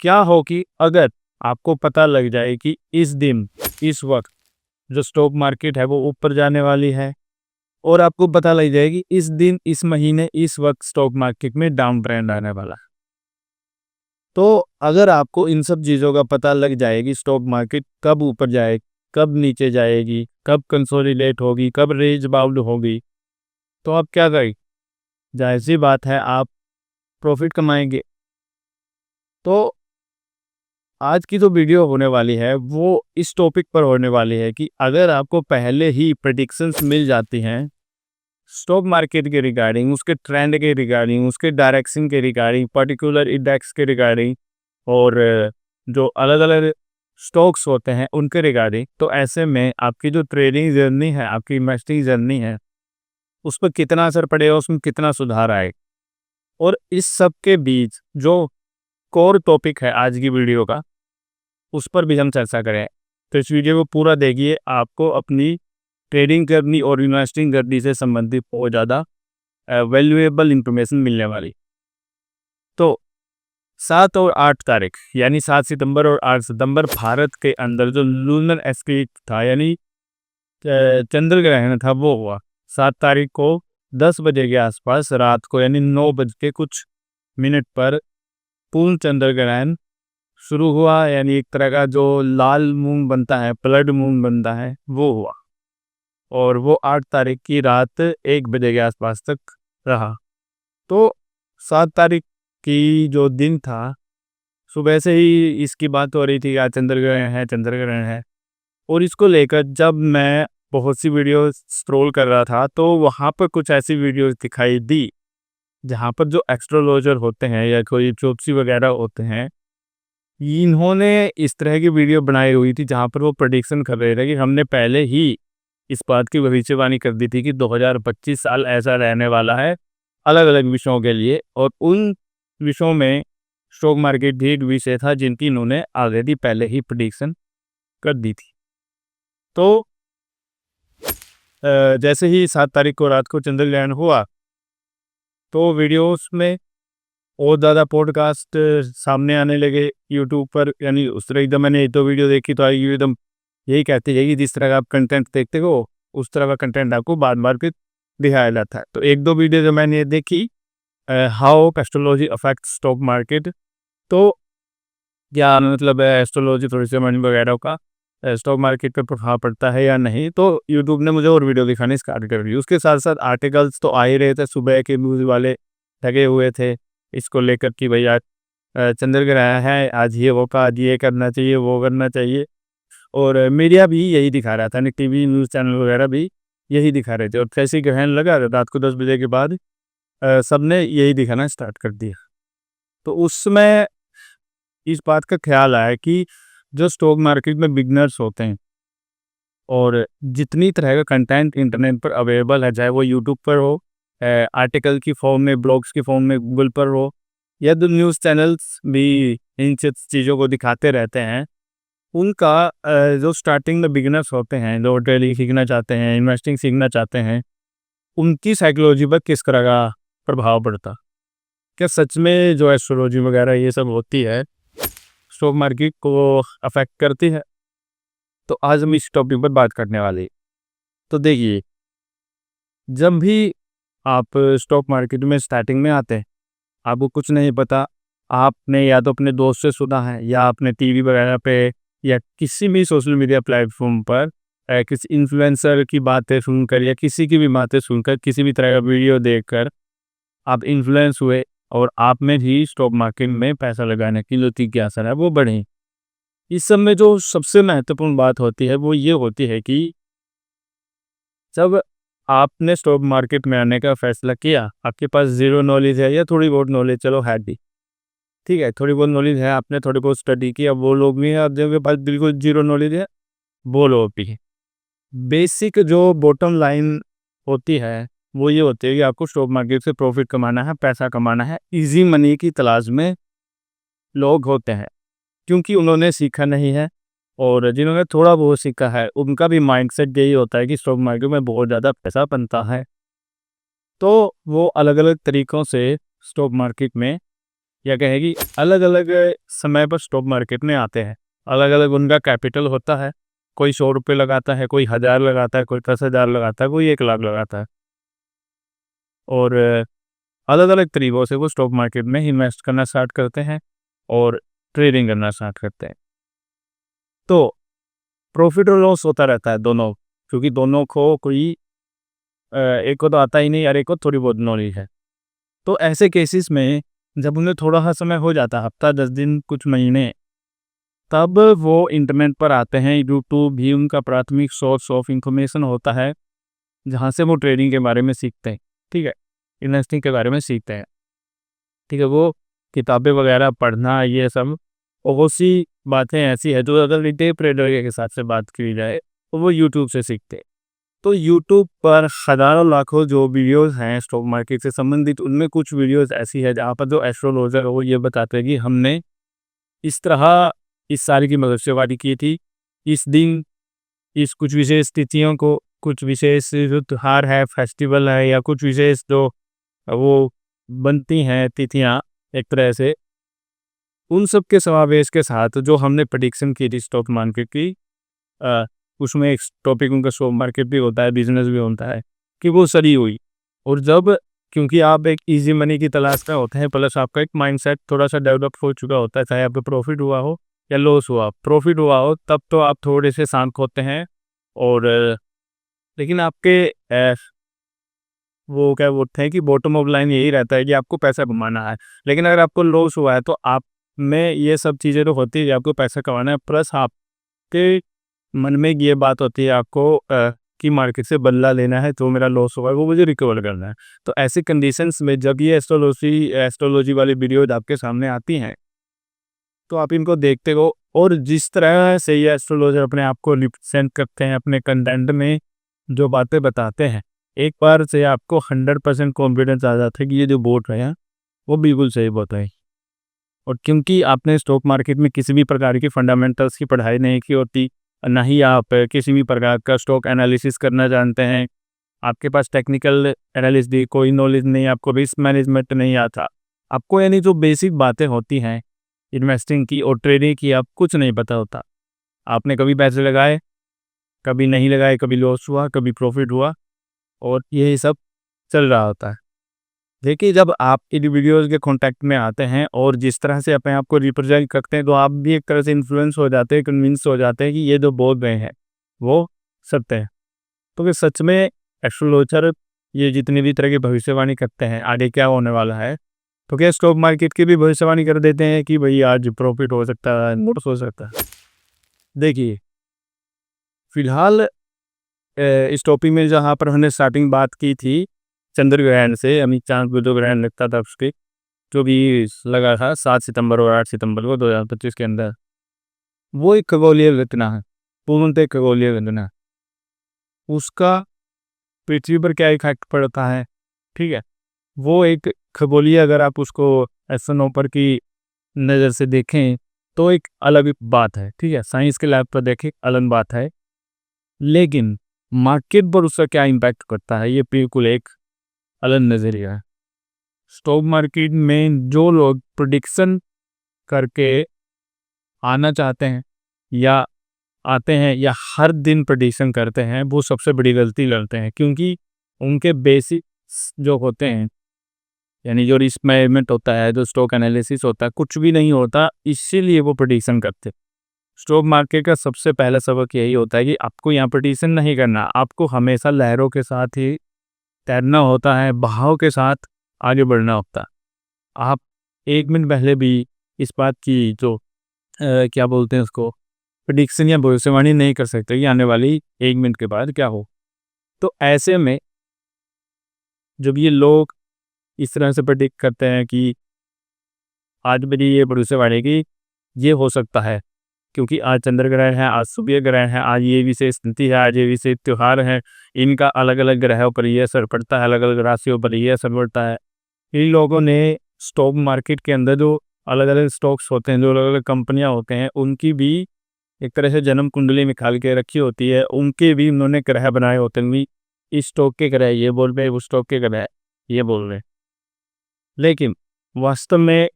क्या हो कि अगर आपको पता लग जाए कि इस दिन, इस वक्त जो स्टॉक मार्केट है वो ऊपर जाने वाली है, और आपको पता लग जाए कि इस दिन, इस महीने, इस वक्त स्टॉक मार्केट में डाउन ट्रेंड आने वाला है। तो अगर आपको इन सब चीज़ों का पता लग जाए कि स्टॉक मार्केट कब ऊपर जाए, कब नीचे जाएगी, कब कंसोलिडेट होगी, कब रेंज बाउंड होगी, तो आप क्या करें? ज़ाहिर-सी बात है, आप प्रॉफिट कमाएँगे। तो आज की जो वीडियो होने वाली है वो इस टॉपिक पर होने वाली है कि अगर आपको पहले ही प्रेडिक्शंस मिल जाती हैं स्टॉक मार्केट के रिगार्डिंग, उसके ट्रेंड के रिगार्डिंग, उसके डायरेक्शन के रिगार्डिंग, पर्टिकुलर इंडेक्स के रिगार्डिंग, और जो अलग अलग स्टॉक्स होते हैं उनके रिगार्डिंग, तो ऐसे में आपकी जो ट्रेडिंग जर्नी है, आपकी इन्वेस्टिंग जर्नी है, उस पर कितना असर पड़ेगा, उसमें कितना सुधार आएगा। और इस सब के बीच जो कोर टॉपिक है आज की वीडियो का, उस पर भी हम चर्चा करें। तो इस वीडियो को पूरा देखिए, आपको अपनी ट्रेडिंग करनी और इन्वेस्टिंग करनी से संबंधित बहुत ज़्यादा वैल्यूएबल इंफॉर्मेशन मिलने वाली। तो 7 और 8 तारीख यानी 7 सितंबर और 8 सितंबर भारत के अंदर जो लूनर एक्लिप्स था, यानी चंद्र ग्रहण था, वो हुआ 7 तारीख को 10 बजे के आसपास रात को, यानी 9 बज के कुछ मिनट पर पूर्ण चंद्र ग्रहण शुरू हुआ। यानी एक तरह का जो लाल मून बनता है, ब्लड मून बनता है, वो हुआ। और वो 8 तारीख की रात 1 बजे के आसपास तक रहा। तो 7 तारीख की जो दिन था, सुबह से ही इसकी बात हो रही थी, आज चंद्र ग्रहण है, चंद्र ग्रहण है। और इसको लेकर जब मैं बहुत सी वीडियो स्क्रॉल कर रहा था, तो वहाँ पर कुछ ऐसी वीडियोस दिखाई दी जहाँ पर जो एस्ट्रोलॉजर होते हैं या कोई ज्योतिषी वगैरह होते हैं, इन्होंने इस तरह की वीडियो बनाई हुई थी जहाँ पर वो प्रेडिक्शन कर रहे थे कि हमने पहले ही इस बात की भविष्यवाणी कर दी थी कि 2025 साल ऐसा रहने वाला है अलग अलग विषयों के लिए, और उन विषयों में स्टॉक मार्केट भी एक विषय था जिनकी इन्होंने ऑलरेडी पहले ही प्रेडिक्शन कर दी थी। तो जैसे ही 7 तारीख को रात को चंद्र ग्रहण हुआ, तो वीडियोस में और ज़्यादा पॉडकास्ट सामने आने लगे यूट्यूब पर। यानी उस तरह एकदम मैंने 1-2 वीडियो देखी तो आई एकदम यही कहती है कि जिस तरह का आप कंटेंट देखते हो उस तरह का कंटेंट आपको बार बार फिर दिखाया जाता है। तो 1-2 वीडियो जो मैंने देखी, how astrology affect stock market, तो क्या मतलब है एस्ट्रोलॉजी थोड़ी सी मनी वगैरह का स्टॉक मार्केट पे प्रभाव पड़ता है या नहीं, तो यूट्यूब ने मुझे और वीडियो दिखानी स्टार्ट कर दी। उसके साथ साथ आर्टिकल्स तो आ ही रहे थे, सुबह के न्यूज़ वाले लगे हुए थे इसको लेकर कि भाई आज चंद्र ग्रहण है, आज ये होगा, आज ये करना चाहिए, वो करना चाहिए। और मीडिया भी यही दिखा रहा था, ना टीवी न्यूज़ चैनल वगैरह भी यही दिखा रहे थे। और जैसे ही ग्रहण लगा रात को 10 बजे के बाद सबने यही दिखाना स्टार्ट कर दिया। तो उस समय इस बात का ख्याल आया कि जो स्टॉक मार्केट में बिगनर्स होते हैं और जितनी तरह का कंटेंट इंटरनेट पर अवेलेबल है, चाहे वो यूट्यूब पर हो, आर्टिकल की फॉर्म में, ब्लॉग्स की फॉर्म में, गूगल पर हो, या जो न्यूज़ चैनल्स भी इन चीज़ों को दिखाते रहते हैं, उनका जो स्टार्टिंग में बिगिनर्स होते हैं, जो ट्रेडिंग सीखना चाहते हैं, इन्वेस्टिंग सीखना चाहते हैं, उनकी साइकोलॉजी पर किस तरह का प्रभाव पड़ता? क्या सच में जो एस्ट्रोलॉजी वगैरह ये सब होती है, स्टॉक मार्केट को अफेक्ट करती है? तो आज हम इस टॉपिक पर बात करने वाले हैं। तो देखिए, जब भी आप स्टॉक मार्केट में स्टार्टिंग में आते हैं, आपको कुछ नहीं पता, आपने या तो अपने दोस्त से सुना है या आपने टीवी वगैरह पे या किसी भी सोशल मीडिया प्लेटफॉर्म पर किसी इन्फ्लुएंसर की बातें सुनकर या किसी की भी बातें सुनकर, किसी भी तरह का वीडियो देखकर आप इन्फ्लुएंस हुए और आप में भी स्टॉक मार्केट में पैसा लगाने की जो जिज्ञासा है वो बढ़ी। इस सब में जो सबसे महत्वपूर्ण बात होती है वो ये होती है कि जब आपने स्टॉक मार्केट में आने का फैसला किया, आपके पास ज़ीरो नॉलेज है या थोड़ी बहुत नॉलेज, चलो है भी, ठीक है, थोड़ी बहुत नॉलेज है, आपने थोड़ी बहुत स्टडी किया, वो लोग भी हैं, और जिनके पास बिल्कुल ज़ीरो नॉलेज है, वो लोग भी हैं। बेसिक जो बॉटम लाइन होती है, वो ये होती है कि आपको स्टॉक मार्केट से प्रॉफिट कमाना है, पैसा कमाना है। ईज़ी मनी की तलाश में लोग होते हैं, क्योंकि उन्होंने सीखा नहीं है, और जिन्होंने थोड़ा बहुत सीखा है, उनका भी माइंडसेट यही होता है कि स्टॉक मार्केट में बहुत ज़्यादा पैसा बनता है। तो वो अलग-अलग तरीकों से स्टॉक मार्केट में या कहें कि अलग अलग समय पर स्टॉक मार्केट में आते हैं। अलग अलग उनका कैपिटल होता है। कोई 100 रुपये लगाता है, कोई 1000 लगाता है, कोई 10,000 लगाता है, कोई 1 लाख लगाता है। और अलग अलग तरीक़ों से वो स्टॉक मार्केट में इन्वेस्ट करना स्टार्ट करते हैं और ट्रेडिंग करना स्टार्ट करते हैं। तो प्रॉफिट और लॉस होता रहता है दोनों, क्योंकि दोनों को कोई एक को तो आता ही नहीं और एक को थोड़ी बहुत नॉलेज है। तो ऐसे केसेस में जब उन्हें थोड़ा-सा समय हो जाता है, हफ्ता, 10 दिन, कुछ महीने, तब वो इंटरनेट पर आते हैं। यूट्यूब भी उनका प्राथमिक सोर्स ऑफ इंफॉर्मेशन होता है, जहाँ से वो ट्रेडिंग के बारे में सीखते हैं, ठीक है? इन्वेस्टिंग के बारे में सीखते हैं, ठीक है? वो किताबें वगैरह पढ़ना, ये सब बहुत सी बातें ऐसी हैं जो अगर रिटेल ट्रेडर के साथ से बात की जाए, तो वो यूट्यूब से सीखते हैं। तो यूट्यूब पर हज़ारों लाखों जो वीडियोज़ हैं स्टॉक मार्केट से संबंधित, उनमें कुछ वीडियोज़ ऐसी है जहाँ पर जो एस्ट्रोलॉजर है वो ये बताते हैं कि हमने इस तरह इस साल की भविष्यवाणी की थी, इस दिन, इस कुछ विशेष तिथियों को, कुछ विशेष जो त्योहार है, फेस्टिवल है, या कुछ विशेष जो वो बनती हैं तिथियाँ एक तरह से, उन सब के समावेश के साथ जो हमने प्रेडिक्शन की थी स्टॉक मार्केट की, अ, उसमें एक टॉपिक उनका स्टॉक मार्केट भी होता है, बिजनेस भी होता है, कि वो सही हुई। और जब, क्योंकि आप एक इजी मनी की तलाश में होते हैं, प्लस आपका एक माइंडसेट थोड़ा सा डेवलप हो चुका होता है, चाहे आपको प्रॉफिट हुआ हो या लॉस हुआ। प्रॉफिट हुआ हो तब तो आप थोड़े से शांत होते हैं, और लेकिन आपके वो क्या बोलते हैं कि बॉटम ऑफ लाइन यही रहता है कि आपको पैसा कमाना है। लेकिन अगर आपको लॉस हुआ है तो आप में ये सब चीज़ें तो होती है कि आपको पैसा कमाना है, प्लस आपके मन में ये बात होती है आपको कि मार्केट से बदला लेना है, तो मेरा लॉस हुआ है वो मुझे रिकवर करना है। तो ऐसी कंडीशंस में जब ये एस्ट्रोलॉजी वाली वीडियोज़ आपके सामने आती हैं, तो आप इनको देखते हो, और जिस तरह से ये एस्ट्रोलॉजर अपने आप को रिप्रेजेंट करते हैं अपने कंटेंट में, जो बातें बताते हैं, एक बार से आपको 100% कॉन्फिडेंस आ जाता है कि ये जो बोल रहे हैं वो बिल्कुल सही बोल रहे हैं। और क्योंकि आपने स्टॉक मार्केट में किसी भी प्रकार की फंडामेंटल्स की पढ़ाई नहीं की होती, ना ही आप किसी भी प्रकार का स्टॉक एनालिसिस करना जानते हैं, आपके पास टेक्निकल एनालिस्ट की कोई नॉलेज नहीं, आपको रिस्क मैनेजमेंट नहीं आता, आपको यानी जो बेसिक बातें होती हैं इन्वेस्टिंग की और ट्रेडिंग की, आप कुछ नहीं पता होता। आपने कभी पैसे लगाए, कभी नहीं लगाए, कभी लॉस हुआ, कभी प्रॉफिट हुआ, और यही सब चल रहा होता है। देखिए, जब आप इन वीडियोज़ के कॉन्टैक्ट में आते हैं और जिस तरह से अपने आप को रिप्रेजेंट करते हैं, तो आप भी एक तरह से इन्फ्लुएंस हो जाते हैं, कन्विंस हो जाते हैं कि ये जो बोल रहे हैं वो सत्य है। तो वे सच में एस्ट्रोलॉजर ये जितनी भी तरह की भविष्यवाणी करते हैं आगे क्या होने वाला है, तो क्या स्टॉक मार्केट की भी भविष्यवाणी कर देते हैं कि भाई आज प्रॉफिट हो सकता है, लॉस हो सकता है। देखिए, फिलहाल इस टॉपिक में जहाँ पर हमने स्टार्टिंग बात की थी चंद्र ग्रहण से, यानी चांद पे जो ग्रहण लगता था उसके, जो भी लगा था 7 सितंबर और 8 सितंबर को 2025 के अंदर, वो एक खगोलीय घटना है, पूर्णतः खगोलीय घटना है। उसका पृथ्वी पर क्या इफेक्ट पड़ता है, ठीक है, वो एक खगोलीय, अगर आप उसको एस्ट्रोन ऊपर की नज़र से देखें तो एक अलग बात है, ठीक है, साइंस के लैब पर देखें अलग बात है, लेकिन मार्केट पर उसका क्या इम्पैक्ट करता है ये बिल्कुल एक अलग नज़रिया है। स्टॉक मार्केट में जो लोग प्रेडिक्शन करके आना चाहते हैं या आते हैं या हर दिन प्रेडिक्शन करते हैं, वो सबसे बड़ी गलती करते हैं, क्योंकि उनके बेसिक्स जो होते हैं, यानी जो रिस्क मैनेजमेंट होता है, जो स्टॉक एनालिसिस होता है, कुछ भी नहीं होता, इसीलिए वो प्रेडिक्शन करते हैं। स्टॉक मार्केट का सबसे पहला सबक यही होता है कि आपको यहाँ प्रेडिक्शन नहीं करना, आपको हमेशा लहरों के साथ ही तैरना होता है, बहाव के साथ आगे बढ़ना होता है। आप 1 मिनट पहले भी इस बात की जो क्या बोलते हैं उसको, प्रेडिक्शन या भविष्यवाणी नहीं कर सकते कि आने वाली 1 मिनट के बाद क्या हो। तो ऐसे में जब ये लोग इस तरह से प्रेडिक्ट करते हैं कि आज मेरी ये भविष्यवाणी की ये हो सकता है, क्योंकि आज चंद्र ग्रहण है, आज सूर्य ग्रहण है, आज ये विशेष तिथि है, आज ये विशेष त्योहार है, इनका अलग-अलग ग्रहों पर ये असर पड़ता है, अलग-अलग राशियों पर ये असर पड़ता है। इन लोगों ने स्टॉक मार्केट के अंदर जो अलग-अलग स्टॉक्स होते हैं, जो अलग-अलग कंपनियाँ होते हैं, उनकी भी एक तरह से जन्म कुंडली निकाल के रखी होती है, उनके भी उन्होंने ग्रह बनाए होते हैं भी, इस स्टॉक के ग्रह ये बोल रहे हैं, उस स्टॉक के ग्रह ये बोल रहे हैं। लेकिन वास्तव में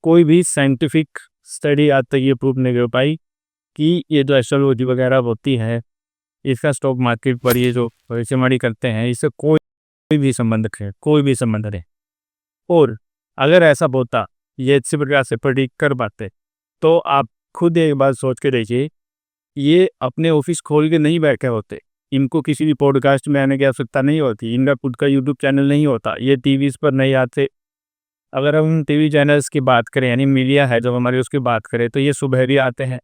कोई भी साइंटिफिक स्टडी आज तक ये प्रूव नहीं कर पाई कि ये जो एस्ट्रोलॉजी वगैरह होती है, इसका स्टॉक मार्केट पर ये जो भविष्यवाणी करते हैं, इससे कोई भी संबंध है, कोई भी संबंध नहीं। और अगर ऐसा होता, ये अच्छी प्रकार से प्रेडिक्ट कर पाते, तो आप खुद एक बार सोच के देखिए, ये अपने ऑफिस खोल के नहीं बैठे होते, इनको किसी भी पॉडकास्ट में आने की आवश्यकता नहीं होती, इनका खुद का यूट्यूब चैनल नहीं होता, ये टीवीज़ पर नहीं आते। अगर हम टीवी चैनल्स की बात करें, यानी मीडिया है जब हमारी, उसकी बात करें, तो ये सुबह भी आते हैं।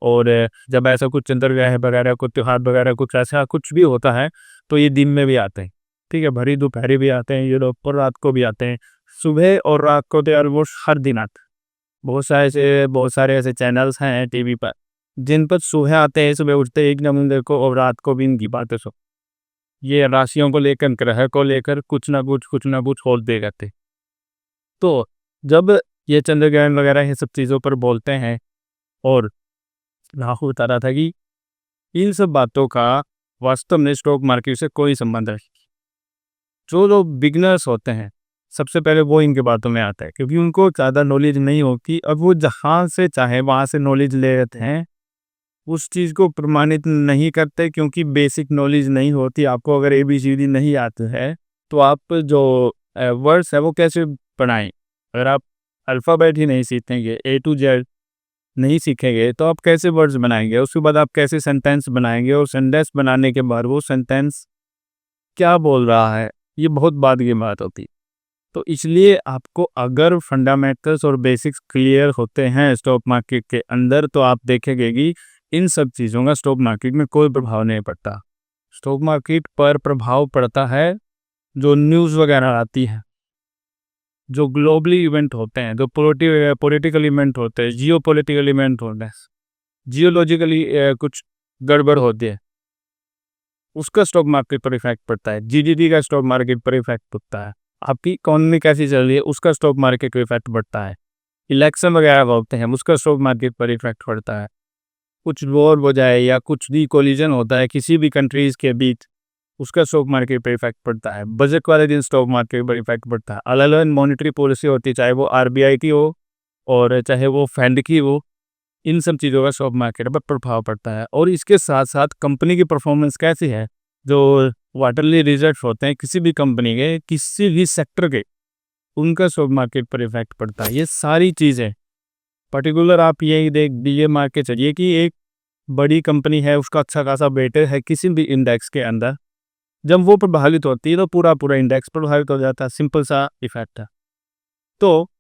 और जब ऐसा कुछ चंद्रग्रहण वगैरह, कुछ त्योहार वगैरह, कुछ ऐसा कुछ भी होता है, तो ये दिन में भी आते हैं, ठीक है, भरी दोपहरी भी आते हैं ये लोग, और रात को भी आते हैं। सुबह और रात को तो यार वो हर दिन आते हैं। बहुत सारे ऐसे चैनल्स हैं टीवी पर, जिन पर सुबह आते हैं, सुबह उठते एक नंबर को, और रात को भी इनकी बातें सो, ये राशियों को लेकर, ग्रह को लेकर कुछ ना कुछ बोलते रहते। तो जब ये चंद्रग्रहण वगैरह ये सब चीज़ों पर बोलते हैं, और राहु बता रहा था कि इन सब बातों का वास्तव में स्टॉक मार्केट से कोई संबंध नहीं। जो लोग बिगनर्स होते हैं, सबसे पहले वो इनके बातों में आता है, क्योंकि उनको ज़्यादा नॉलेज नहीं होती, और वो जहाँ से चाहे वहाँ से नॉलेज ले लेते हैं, उस चीज़ को प्रमाणित नहीं करते, क्योंकि बेसिक नॉलेज नहीं होती। आपको अगर ABCD नहीं आते है, तो आप जो वर्ड्स है वो कैसे बनाएं? अगर आप अल्फ़ाबेट ही नहीं सीखेंगे, A to Z नहीं सीखेंगे, तो आप कैसे वर्ड्स बनाएंगे? उसके बाद आप कैसे सेंटेंस बनाएंगे, और सेंटेंस बनाने के बाद वो सेंटेंस क्या बोल रहा है, ये बहुत बाद की बात होती। तो इसलिए आपको अगर फंडामेंटल्स और बेसिक्स क्लियर होते हैं स्टॉक मार्केट के अंदर, तो आप देखेंगे कि इन सब चीज़ों का स्टॉक मार्केट में कोई प्रभाव नहीं पड़ता। स्टॉक मार्केट पर प्रभाव पड़ता है जो न्यूज़ वगैरह आती है, जो ग्लोबली इवेंट होते हैं, जो पॉलिटिकल इवेंट होते हैं, जियो पॉलिटिकल इवेंट होते हैं, जियोलॉजिकली कुछ गड़बड़ होती है, उसका स्टॉक मार्केट पर इफेक्ट पड़ता है। GDP का स्टॉक मार्केट पर इफेक्ट पड़ता है। आपकी इकोनॉमी कैसी चल रही है, उसका स्टॉक मार्केट पर इफेक्ट पड़ता है। इलेक्शन वगैरह होते हैं, उसका स्टॉक मार्केट पर इफेक्ट पड़ता है। कुछ वॉर हो जाए या कुछ भी कोलिजन होता है किसी भी कंट्रीज़ के बीच, उसका स्टॉक मार्केट पर इफेक्ट पड़ता है। बजट वाले दिन स्टॉक मार्केट पर इफेक्ट पड़ता है। अलग अलग मॉनेटरी पॉलिसी होती है, चाहे वो RBI की हो और चाहे वो फेड की हो, इन सब चीज़ों का स्टॉक मार्केट पर प्रभाव पड़ता है। और इसके साथ साथ कंपनी की परफॉर्मेंस कैसी है, जो क्वार्टरली रिजल्ट होते हैं किसी भी कंपनी के, किसी भी सेक्टर के, उनका स्टॉक मार्केट पर इफेक्ट पड़ता है। ये सारी चीज़ें पर्टिकुलर आप यही देख ये मान के चलिए कि एक बड़ी कंपनी है, उसका अच्छा खासा वेटेज है किसी भी इंडेक्स के अंदर, जब वो प्रभावित होती है तो पूरा इंडेक्स प्रभावित हो जाता है। सिंपल सा इफेक्ट है। तो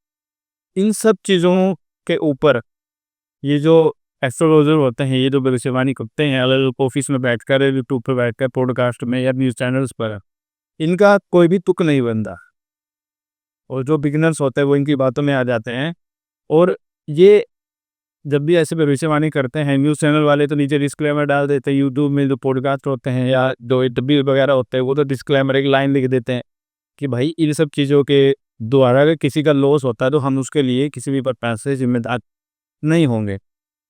इन सब चीज़ों के ऊपर ये जो एस्ट्रोलॉजर होते हैं, ये जो भविष्यवाणी करते हैं अलग अलग ऑफिस में बैठकर, यूट्यूब पर बैठकर, पॉडकास्ट में या न्यूज़ चैनल्स पर, इनका कोई भी तुक नहीं बनता। और जो बिगिनर्स होते हैं वो इनकी बातों में आ जाते हैं। और ये जब भी ऐसे भविष्यवाणी करते हैं, न्यूज़ चैनल वाले तो नीचे डिस्क्लेमर डाल देते हैं। यूट्यूब में जो पॉडकास्ट होते हैं या जो इंटरव्यू वगैरह होते हैं, वो तो डिस्क्लेमर एक लाइन लिख देते हैं कि भाई इन सब चीज़ों के द्वारा अगर किसी का लॉस होता है तो हम उसके लिए किसी भी प्रकार से जिम्मेदार नहीं होंगे।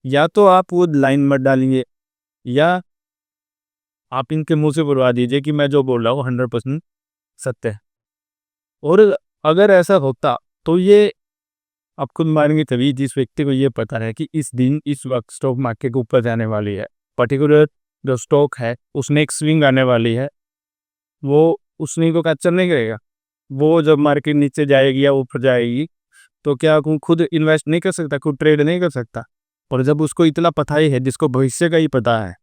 या तो आप वो लाइन मत डालेंगे, या आप इनके मुंह से बुलवा दीजिए कि मैं जो बोल रहा हूँ 100% सत्य है। और अगर ऐसा होता तो ये आप खुद मानेंगे तभी, जिस व्यक्ति को ये पता है कि इस दिन इस वक्त स्टॉक मार्केट ऊपर जाने वाली है, पर्टिकुलर जो स्टॉक है उसमें एक स्विंग आने वाली है, वो उस स्विंग को कैप्चर नहीं करेगा। वो जब मार्केट नीचे जाएगी या ऊपर जाएगी, तो क्या वो खुद इन्वेस्ट नहीं कर सकता, खुद ट्रेड नहीं कर सकता। और जब उसको इतना पता ही है, जिसको भविष्य का ही पता है,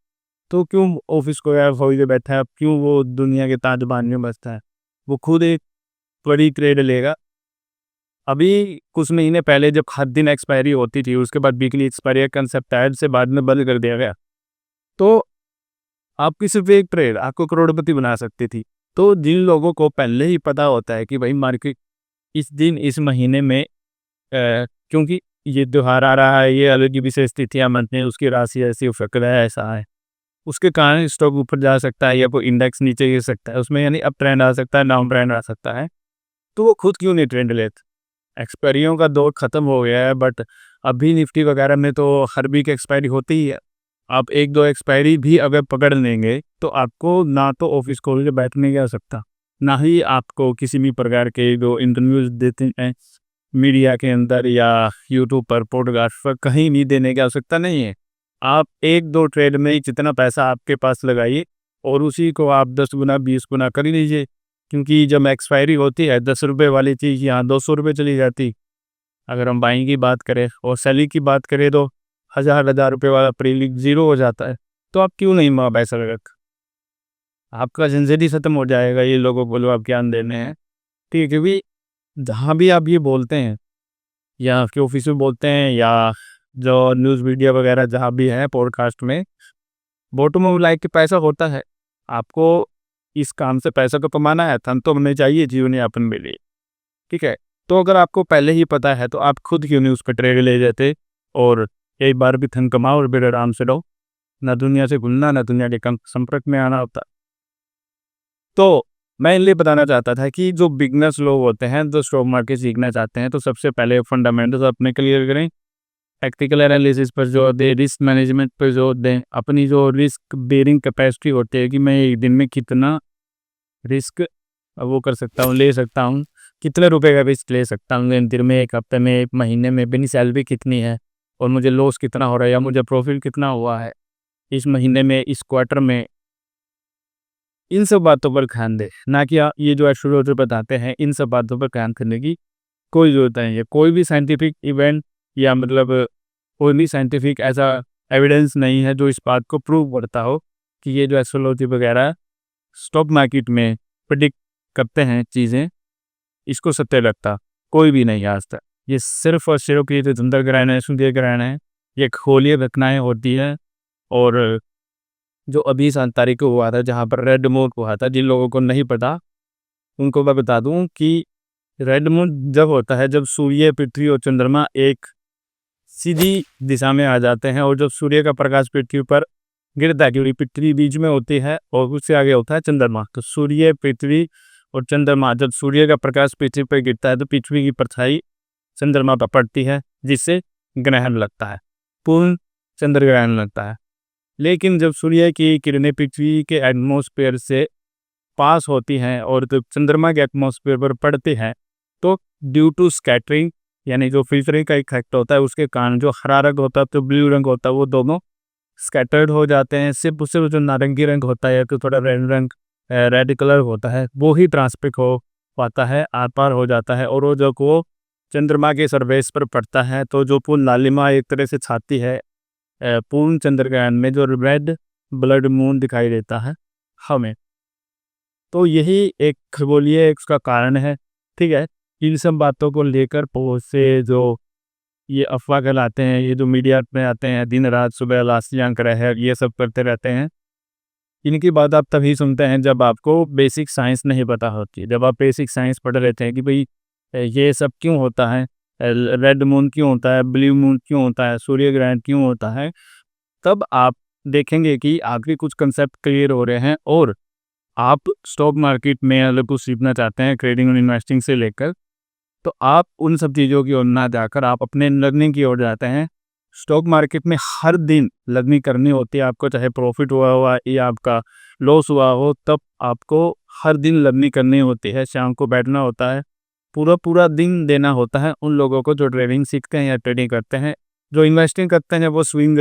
तो क्यों ऑफिस को यार खोल के बैठा है, क्यों वो दुनिया के ताजबान में बसता है। वो खुद एक बड़ी ट्रेड लेगा। अभी कुछ महीने पहले जब हर दिन एक्सपायरी होती थी, उसके बाद वीकली एक्सपायरी का कंसेप्ट आया, से बाद में बंद कर दिया गया, तो आपकी सिर्फ एक ट्रेड आपको करोड़पति बना सकती थी। तो जिन लोगों को पहले ही पता होता है कि भाई मार्केट इस दिन इस महीने में क्योंकि ये त्योहार आ रहा है, ये अलग की विशेष तिथियां बनते हैं, उसकी राशि ऐसी फक्र है, ऐसा है, उसके कारण स्टॉक ऊपर जा सकता है या वो इंडेक्स नीचे गिर सकता है, उसमें यानी अप ट्रेंड आ सकता है, डाउन ट्रेंड आ सकता है। तो वो खुद क्यों नहीं ट्रेंड लेते। एक्सपायरियों का दौर ख़त्म हो गया है, बट अभी निफ्टी वगैरह में तो हर वीक एक्सपायरी होती ही है। आप एक दो एक्सपायरी भी अगर पकड़ लेंगे तो आपको ना तो ऑफिस खोल के बैठने की आवश्यकता, ना ही आपको किसी भी प्रकार के जो इंटरव्यूज देते हैं मीडिया के अंदर या यूट्यूब पर, पॉडकास्ट पर कहीं भी देने की आवश्यकता नहीं है। आप 1-2 ट्रेड में ही जितना पैसा आपके पास लगाइए और उसी को आप 10 गुना 20 गुना कर लीजिए, क्योंकि जब एक्सपायरी होती है 10 रुपये वाली चीज़ यहाँ 200 रुपये चली जाती। अगर हम बाइंग की बात करें और सेलिंग की बात करें तो हज़ार रुपये वाला प्रीलिक ज़ीरो हो जाता है। तो आप क्यों नहीं वहाँ पैसा रख, आपका झंझट ही खत्म हो जाएगा। ये लोगों को आप ज्ञान देने हैं, ठीक है? क्योंकि जहाँ भी आप ये बोलते हैं या आपके ऑफिस में बोलते हैं या जो न्यूज़ मीडिया वगैरह जहाँ भी है पॉडकास्ट में, बॉटम ऑफ लाइक के पैसा होता है। आपको इस काम से पैसा तो कमाना है, धन तो हमें चाहिए जीवन यापन के लिए, ठीक है? तो अगर आपको पहले ही पता है तो आप खुद क्यों नहीं उस पर ट्रेड ले जाते और एक बार भी धन कमाओ और फिर आराम से रहो, ना दुनिया से घुलना ना दुनिया के संपर्क में आना होता। तो मैं इसलिए बताना चाहता था कि जो बिगनर्स लोग होते हैं जो स्टॉक मार्केट सीखना चाहते हैं, तो सबसे पहले फंडामेंटल्स अपने क्लियर करें, टेक्निकल एनालिसिस पर जोर दें, रिस्क मैनेजमेंट पर जोर दें, अपनी जो रिस्क बेयरिंग कैपेसिटी होती है कि मैं एक दिन में कितना रिस्क वो कर सकता हूँ, ले सकता हूँ, कितने रुपए का रिस्क ले सकता हूँ एक दिन में, एक हफ्ते में, एक महीने में, मेरी सैलरी कितनी है और मुझे लॉस कितना हो रहा है या मुझे प्रॉफिट कितना हुआ है इस महीने में, इस क्वार्टर में। इन सब बातों पर ध्यान दें, ना कि ये जो एस्ट्रोलॉजर बताते हैं इन सब बातों पर ध्यान करने की कोई ज़रूरत नहीं है। कोई भी साइंटिफिक इवेंट या मतलब कोई भी साइंटिफिक ऐसा एविडेंस नहीं है जो इस बात को प्रूव करता हो कि ये जो एस्ट्रोलॉजी वगैरह स्टॉक मार्केट में प्रेडिक्ट करते हैं चीज़ें, इसको सत्य लगता कोई भी नहीं है आज तक। ये सिर्फ और सिर्फ ये जो चंद्र ग्रहण है, सूर्य ग्रहण है, ये खगोलीय घटनाएं होती है। और जो अभी 7 तारीख को हुआ था जहाँ पर रेड मून हुआ था, जिन लोगों को नहीं पता उनको मैं बता दूं कि रेड मून जब होता है जब सूर्य, पृथ्वी और चंद्रमा एक सीधी दिशा में आ जाते हैं और जब सूर्य का प्रकाश पृथ्वी पर गिरता है, क्योंकि पृथ्वी बीच में होती है और उससे आगे होता है चंद्रमा। तो सूर्य, पृथ्वी और चंद्रमा, जब सूर्य का प्रकाश पृथ्वी पर गिरता है तो पृथ्वी की परछाई चंद्रमा पर पड़ती है, जिससे ग्रहण लगता है, पूर्ण चंद्र ग्रहण लगता है। लेकिन जब सूर्य की किरणें पृथ्वी के एटमॉस्फेयर से पास होती हैं और जब चंद्रमा के एटमॉस्फेयर पर पड़ते हैं तो ड्यू टू स्कैटरिंग यानी जो फिल्टरिंग का इफेक्ट होता है उसके कारण जो हरा रंग होता है तो ब्लू रंग होता है, वो दोनों स्कैटर्ड हो जाते हैं। सिर्फ उससे जो नारंगी रंग होता है तो थोड़ा रेड रंग, रेड कलर होता है, वो ही ट्रांसपिक हो पाता है, आर पार हो जाता है। और वो जब वो चंद्रमा के सरफेस पर पड़ता है तो जो पूर्ण लालिमा एक तरह से छाती है पूर्ण चंद्रग्रहण में, जो रेड ब्लड मून दिखाई देता है हमें। तो यही एक खगोलीय उसका कारण है, ठीक है? इन सब बातों को लेकर बहुत से जो ये अफवाह कहलाते हैं, ये जो मीडिया में आते हैं दिन रात सुबह लाशियाँ ग्रह ये सब करते रहते हैं, इनकी बात आप तभी सुनते हैं जब आपको बेसिक साइंस नहीं पता होती। जब आप बेसिक साइंस पढ़ रहे थे कि भाई ये सब क्यों होता है, रेड मून क्यों होता है, ब्लू मून क्यों होता है, सूर्य ग्रहण क्यों होता है, तब आप देखेंगे कि आपके कुछ कंसेप्ट क्लियर हो रहे हैं और आप स्टॉक मार्केट में अगर कुछ सीखना चाहते हैं ट्रेडिंग और इन्वेस्टिंग से लेकर, तो आप उन सब चीज़ों की ओर ना जाकर आप अपने लर्निंग की ओर जाते हैं। स्टॉक मार्केट में हर दिन लर्निंग करनी होती है आपको, चाहे प्रॉफिट हुआ या आपका लॉस हुआ हो, तब आपको हर दिन लर्निंग करनी होती है। शाम को बैठना होता है, पूरा पूरा दिन देना होता है उन लोगों को जो ट्रेडिंग सीखते हैं या ट्रेडिंग करते हैं। जो इन्वेस्टिंग करते हैं वो स्विंग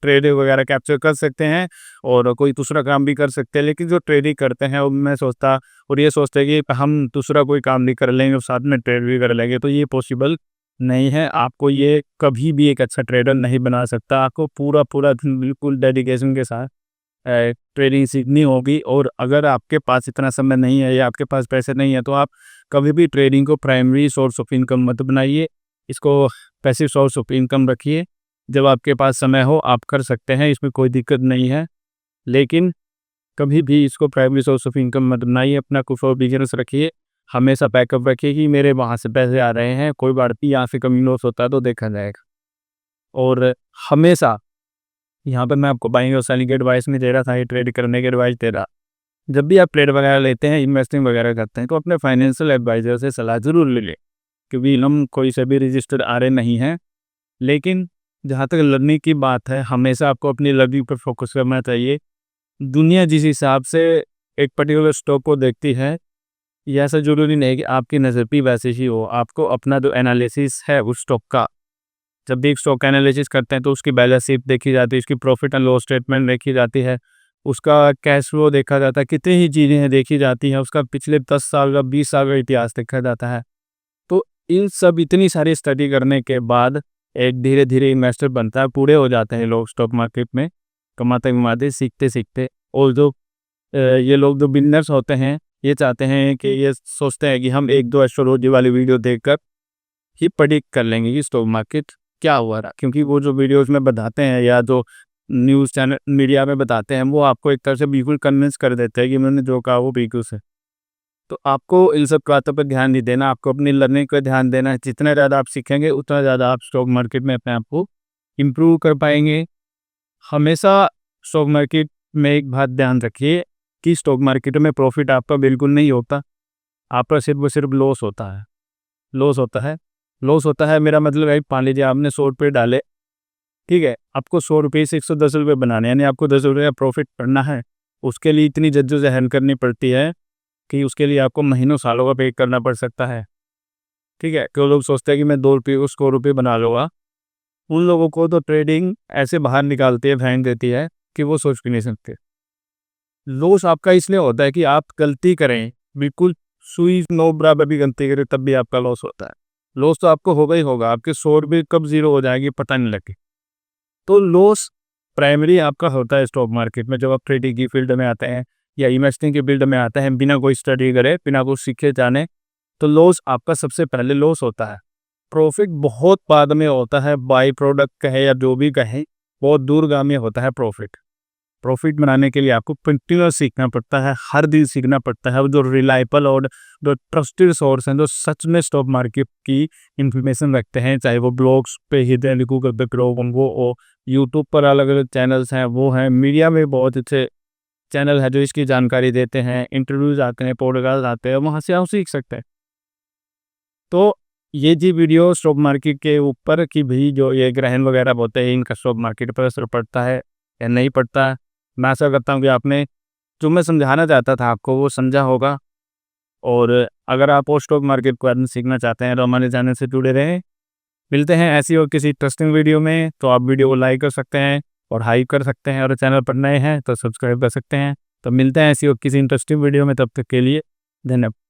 ट्रेड वगैरह कैप्चर कर सकते हैं और कोई दूसरा काम भी कर सकते हैं, लेकिन जो ट्रेडिंग करते हैं वो मैं सोचता और ये सोचते हैं कि हम दूसरा कोई काम नहीं कर लेंगे और साथ में ट्रेड भी कर लेंगे, तो ये पॉसिबल नहीं है। आपको ये कभी भी एक अच्छा ट्रेडर नहीं बना सकता। आपको पूरा पूरा दिन बिल्कुल डेडिकेशन के साथ ट्रेडिंग सीखनी होगी। और अगर आपके पास इतना समय नहीं है या आपके पास पैसे नहीं है तो आप कभी भी ट्रेडिंग को प्राइमरी सोर्स ऑफ इनकम मत बनाइए, इसको पैसिव सोर्स ऑफ इनकम रखिए। जब आपके पास समय हो आप कर सकते हैं, इसमें कोई दिक्कत नहीं है, लेकिन कभी भी इसको प्राइमरी सोर्स ऑफ इनकम मत बनाइए। अपना कुछ और बिजनेस रखिए, हमेशा बैकअप रखिए कि मेरे वहाँ से पैसे आ रहे हैं, कोई बात नहीं, यहाँ से कमी लॉस होता है तो देखा जाएगा। और हमेशा यहाँ पर मैं आपको बाइंग और सेलिंग की एडवाइस नहीं दे रहा था, ये ट्रेड करने की एडवाइस दे रहा। जब भी आप ट्रेड वगैरह लेते हैं, इन्वेस्टिंग वगैरह करते हैं, तो अपने फाइनेंशियल एडवाइजर से सलाह ज़रूर ले लें, क्योंकि हम कोई से भी रजिस्टर्ड आर नहीं हैं। लेकिन जहाँ तक लर्निंग की बात है, हमेशा आपको अपनी लर्निंग पर फोकस करना चाहिए। दुनिया जिस हिसाब से एक पर्टिकुलर स्टॉक को देखती है, ये ऐसा ज़रूरी नहीं है कि आपकी नज़र भी वैसे ही हो। आपको अपना जो एनालिसिस है उस स्टॉक का, जब भी एक स्टॉक एनालिसिस करते हैं तो उसकी बैलेंस शीट देखी जाती है, उसकी प्रॉफिट एंड लॉस स्टेटमेंट देखी जाती है, उसका कैश फ्लो देखा जाता है, कितनी ही चीज़ें हैं देखी जाती हैं, उसका पिछले 10 साल का 20 साल का इतिहास देखा जाता है। तो इन सब इतनी सारी स्टडी करने के बाद एक धीरे-धीरे इन्वेस्टर बनता है, पूरे हो जाते हैं लोग स्टॉक मार्केट में, कमाते-कमाते, सीखते-सीखते। और जो ये लोग जो बिगिनर्स होते हैं, ये चाहते हैं कि ये सोचते हैं कि हम 1-2 एस्ट्रोलॉजी वाली वीडियो देखकर ही प्रेडिक्ट कर लेंगे कि स्टॉक मार्केट क्या हुआ रहा। क्योंकि वो जो वीडियोज़ में बताते हैं या जो न्यूज़ चैनल मीडिया में बताते हैं, वो आपको एक तरह से बिल्कुल कन्विंस कर देते हैं कि उन्होंने जो कहा वो बिल्कुल सही। तो आपको इन सब बातों पे ध्यान नहीं देना, आपको अपनी लर्निंग पे ध्यान देना है। जितना ज़्यादा आप सीखेंगे, उतना ज़्यादा आप स्टॉक मार्केट में अपने आप को इम्प्रूव कर पाएँगे। हमेशा स्टॉक मार्केट में एक बात ध्यान रखिए कि स्टॉक मार्केट में प्रॉफ़िट आपका बिल्कुल नहीं होता, आपका सिर्फ़ और सिर्फ़ लॉस होता है। लॉस होता है लॉस होता है मेरा मतलब है, मान लीजिए आपने ₹100 डाले, ठीक है? आपको ₹100 से ₹110 बनाने हैं, यानी आपको ₹10 का प्रॉफ़िट करना है। उसके लिए इतनी जद्दोजहद करनी पड़ती है कि उसके लिए आपको महीनों सालों का पे करना पड़ सकता है, ठीक है? तो लोग सोचते हैं कि मैं ₹2 को ₹100 बना लूँगा। उन लोगों को तो ट्रेडिंग ऐसे बाहर निकालती है, फेंक देती है कि वो सोच भी नहीं सकते। लॉस आपका इसलिए होता है कि आप गलती करें, बिल्कुल सुई 9 बराबर भी गलती करें तब भी आपका लॉस होता है। लॉस तो आपको होगा ही होगा, आपके ₹100 कब ज़ीरो हो जाएँगे पता नहीं लगे। तो लॉस प्राइमरी आपका होता है स्टॉक मार्केट में, जब आप ट्रेडिंग की फील्ड में आते हैं या इन्वेस्टिंग की फील्ड में आते हैं, बिना कोई स्टडी करे, बिना कुछ सीखे जाने, तो लॉस आपका सबसे पहले लॉस होता है। प्रॉफिट बहुत बाद में होता है, बाई प्रोडक्ट कहें या जो भी कहें, बहुत दूरगामी होता है प्रॉफिट। प्रॉफिट बनाने के लिए आपको कंटिन्यूअस सीखना पड़ता है, हर दिन सीखना पड़ता है। जो रिलायबल और जो ट्रस्टेड सोर्स हैं, जो सच में स्टॉक मार्केट की इंफॉर्मेशन रखते हैं, चाहे वो ब्लॉग्स पे हितें लिखू कर पे करो, वो हो, यूट्यूब पर अलग अलग चैनल्स हैं, वो हैं, मीडिया में बहुत अच्छे चैनल है जो इसकी जानकारी देते हैं, इंटरव्यूज आते हैं, पॉडकास्ट आते हैं, वहाँ से आप सीख सकते हैं। तो ये जी वीडियो स्टॉक मार्केट के ऊपर कि भाई जो ये ग्रहण वगैरह होते हैं, इनका स्टॉक मार्केट पर असर पड़ता है या नहीं पड़ता है। मैं आशा करता हूँ कि आपने जो मैं समझाना चाहता था आपको वो समझा होगा। और अगर आप और स्टॉक मार्केट के बारे में सीखना चाहते हैं तो हमारे चैनल से जुड़े रहें। मिलते हैं ऐसी और किसी इंटरेस्टिंग वीडियो में। तो आप वीडियो को लाइक कर सकते हैं और हाइप कर सकते हैं, और चैनल पर नए हैं तो सब्सक्राइब कर सकते हैं। तो मिलते हैं ऐसी और किसी इंटरेस्टिंग वीडियो में, तब तक के लिए धन्यवाद।